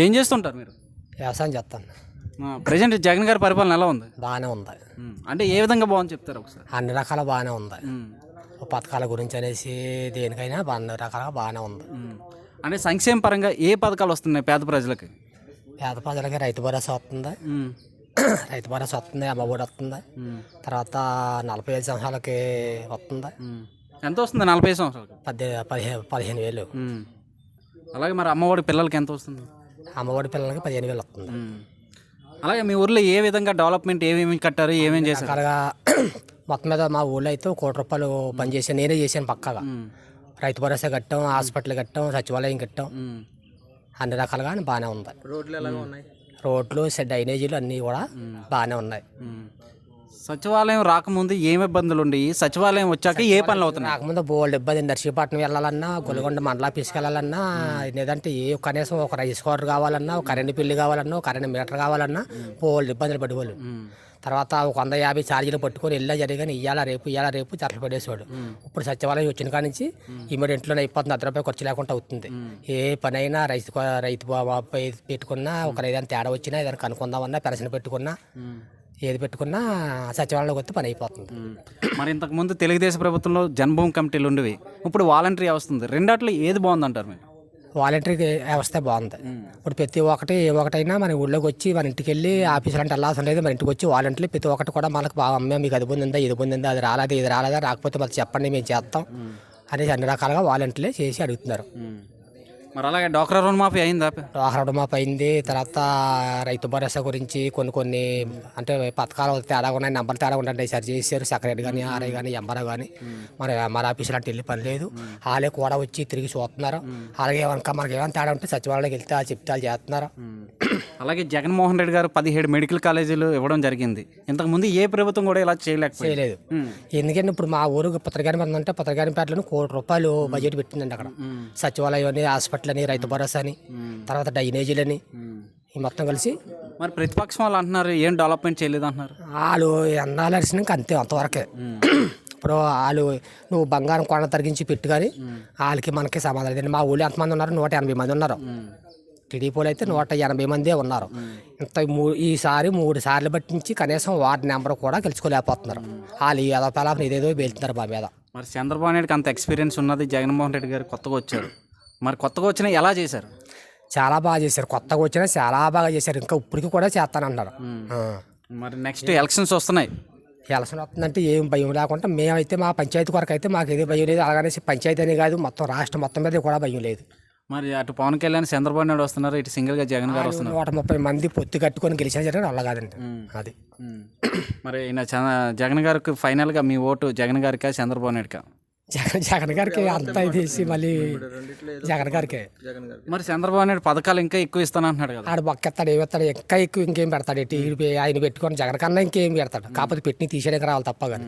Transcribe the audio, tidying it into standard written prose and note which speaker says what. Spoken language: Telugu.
Speaker 1: ఏం చేస్తుంటారు మీరు?
Speaker 2: వ్యవసాయం చేస్తాను.
Speaker 1: ప్రజెంట్ జగన్ గారి పరిపాలన ఎలా ఉంది?
Speaker 2: బాగానే ఉంది.
Speaker 1: అంటే ఏ విధంగా బాగుంది చెప్తారు ఒకసారి?
Speaker 2: అన్ని రకాల బాగానే ఉంది. పథకాల గురించి అనేసి దేనికైనా అన్ని రకాలుగా బాగానే ఉంది.
Speaker 1: అంటే సంక్షేమ పరంగా ఏ పథకాలు వస్తున్నాయి పేద ప్రజలకి?
Speaker 2: పేద ప్రజలకి రైతు భరోసా వస్తుంది, రైతు భరోసా వస్తుంది, అమ్మఒడి వస్తుంది. తర్వాత 45 సంవత్సరాలకి వస్తుంది.
Speaker 1: ఎంత వస్తుంది 45 సంవత్సరాలకి?
Speaker 2: 15,000.
Speaker 1: అలాగే మరి అమ్మఒడి పిల్లలకి ఎంత వస్తుంది?
Speaker 2: అమ్మఒడి పిల్లలకి 15,000 వస్తుంది.
Speaker 1: అలాగే మీ ఊర్లో ఏ విధంగా డెవలప్మెంట్ ఏమేమి కట్టారు, ఏమేమి చేశారు?
Speaker 2: రకాలుగా మొత్తం మీద మా ఊళ్ళో అయితే ₹1,00,00,000 పని చేశాను, నేనే చేశాను పక్కగా. రైతు భరోసా కట్టాం, హాస్పిటల్ కట్టాం, సచివాలయం కట్టాం. అన్ని రకాలుగా బాగానే ఉంది.
Speaker 1: రోడ్లు ఎలాగ ఉన్నాయి?
Speaker 2: రోడ్లు, డ్రైనేజీలు అన్నీ కూడా బాగానే ఉన్నాయి.
Speaker 1: సచివాలయం రాకముందు ఏమి ఇబ్బందులు ఉండేవి, సచివాలయం వచ్చాక ఏ పనులు అవుతున్నాయి?
Speaker 2: రాకముందు బోల్డ్ ఇబ్బంది. నర్సీపట్నం వెళ్ళాలన్నా, గొల్గొండ మండల ఆఫీస్కి వెళ్ళాలన్నా, లేదంటే కనీసం ఒక రైస్ కుక్కర్ కావాలన్నా, ఒక కరెంటు బిల్లు కావాలన్నా, ఒక కరెంటు మీటర్ కావాలన్నా బోల్డ్ ఇబ్బందులు పడేవాళ్ళు. తర్వాత ఒక 150 ఛార్జీలు పట్టుకొని వెళ్ళా జరిగాని ఇయ్యాల రేపు చర్చలు పడేసేవాడు. ఇప్పుడు సచివాలయం వచ్చిన కాడి నుంచి ఇమీడియట్లోనే అయిపోతుంది, ₹10 ఖర్చు లేకుండా అవుతుంది. ఏ పని అయినా రైతు పెట్టుకున్నా, ఒక ఏదైనా తేడా వచ్చినా, ఏదైనా కనుక్కుందామన్నా, పెన్షన్ పెట్టుకున్నా, ఏది పెట్టుకున్నా సచివాలయంలోకి వస్తే పని అయిపోతుంది.
Speaker 1: మరి ఇంతకుముందు తెలుగుదేశం ప్రభుత్వంలో జన్మభూమి కమిటీలు ఉండేవి, ఇప్పుడు వాలంటరీ వస్తుంది. రెండాట్లో ఏది బాగుందంటారు మీరు?
Speaker 2: వాలంటరీ వ్యవస్థ బాగుంది. ఇప్పుడు ప్రతి ఒకటైనా మన ఊళ్ళోకి వచ్చి మన ఇంటికి వెళ్ళి ఆఫీసులు అంటే వెళ్ళాల్సిన లేదు, మన ఇంటికి వచ్చి వాలంటరీ ప్రతి ఒక్కటి కూడా మనకు బాగా అమ్మే మీకు అది పొందిందా, ఇది పొందిందా, అది రాలేదా, ఇది రాలేదా, రాకపోతే మరి చెప్పండి మేము చేస్తాం అనేసి అన్ని రకాలుగా వాలంటీర్లే చేసి అడుగుతున్నారు.
Speaker 1: మరి అలాగే డ్వాక్రా రుణమాఫీ అయిందా?
Speaker 2: డ్వాక్రా రుణమాఫీ అయింది. తర్వాత రైతు భరోసా గురించి కొన్ని అంటే పథకాలు తేడా ఉన్నాయి, నెంబర్ తేడా ఉన్నాయి, సరి చేశారు. సెక్రటరీ కానీ, ఆర్ఐ కానీ, ఎంఆర్ఓ కానీ, మన ఎంఆర్ ఆఫీసులు అంటే వెళ్ళి పని లేదు. వాళ్ళే కూడా వచ్చి తిరిగి చూస్తున్నారు. అలాగే మనకి ఏమైనా తేడా ఉంటే సచివాలయంలోకి వెళ్తే చెప్తే వాళ్ళు చేస్తున్నారు.
Speaker 1: అలాగే జగన్మోహన్ రెడ్డి గారు 17 మెడికల్ కాలేజీలు ఇవ్వడం జరిగింది. ఇంతకుముందు ఏ ప్రభుత్వం కూడా ఇలా చేయలేదు.
Speaker 2: ఎందుకంటే ఇప్పుడు మా ఊరు పత్రికాని అంటే పత్రికానిపేటలో ₹1,00,00,000 బడ్జెట్ పెట్టిందండి అక్కడ. సచివాలయం అని, హాస్పిటల్ అని, రైతు భరోసా అని, తర్వాత డ్రైనేజీలని ఈ మొత్తం కలిసి.
Speaker 1: మరి ప్రతిపక్షం వాళ్ళు అంటున్నారు ఏం డెవలప్మెంట్ చేయలేదు అంటున్నారు.
Speaker 2: వాళ్ళు ఎన్నాళ్ళినాక అంతే, అంతవరకే. ఇప్పుడు వాళ్ళు నువ్వు బంగారం కొండ తరిగించి పెట్టు కానీ వాళ్ళకి మనకి సమాధానం లేదు. మా ఊళ్ళో ఎంతమంది ఉన్నారు? 180 మంది ఉన్నారు. టీడీపీలో అయితే 180 మందే ఉన్నారు. ఈసారి 3 సార్లు పట్టించి కనీసం వార్డు నెంబర్ కూడా గెలుచుకోలేకపోతున్నారు. వాళ్ళు ఏదో పిల్లలు ఏదేదో వెళ్తున్నారు మా మీద.
Speaker 1: మరి చంద్రబాబు నాయుడుకి అంత ఎక్స్పీరియన్స్ ఉన్నది, జగన్మోహన్ రెడ్డి గారు కొత్తగా వచ్చారు. మరి కొత్తగా వచ్చినా ఎలా చేశారు?
Speaker 2: చాలా బాగా చేశారు. కొత్తగా వచ్చినా చాలా బాగా చేశారు. ఇంకా ఇప్పటికి కూడా చేస్తానంటారు.
Speaker 1: మరి నెక్స్ట్ ఎలక్షన్స్ వస్తున్నాయి.
Speaker 2: ఎలక్షన్ వస్తుందంటే ఏం భయం లేకుండా మేమైతే మా పంచాయతీ కొరకు అయితే మాకు ఏది భయం లేదు. అలాగనే పంచాయతీ అనే కాదు, మొత్తం రాష్ట్రం మొత్తం మీద కూడా భయం లేదు.
Speaker 1: మరి అటు పవన్ కళ్యాణ్, చంద్రబాబు నాయుడు వస్తున్నారు, ఇటు సింగిల్గా జగన్ గారు వస్తున్నారు.
Speaker 2: 130 మంది పొత్తు కట్టుకొని గెలిచిన జరిగిన అలా కాదండి అది.
Speaker 1: మరి ఈయన జగన్ గారికి ఫైనల్గా మీ ఓటు జగన్ గారికా చంద్రబాబు నాయుడుకా?
Speaker 2: జగన్ గారికి అంతా ఇదేసి మళ్ళీ జగన్ గారికి.
Speaker 1: మరి చంద్రబాబు నాయుడు పథకాలు ఇంకా ఎక్కువ ఇస్తాను అంటున్నాడు కదా.
Speaker 2: ఆడు బొక్కెత్తాడు, ఏమెత్తాడు, ఇంకా ఎక్కువ ఇంకేం పెడతాడు. ఆయన పెట్టుకొని జగన్ కన్నా ఇంకేం పెడతాడు. కాకపోతే పెట్టి తీసేయడానికి రావాలి తప్ప కానీ.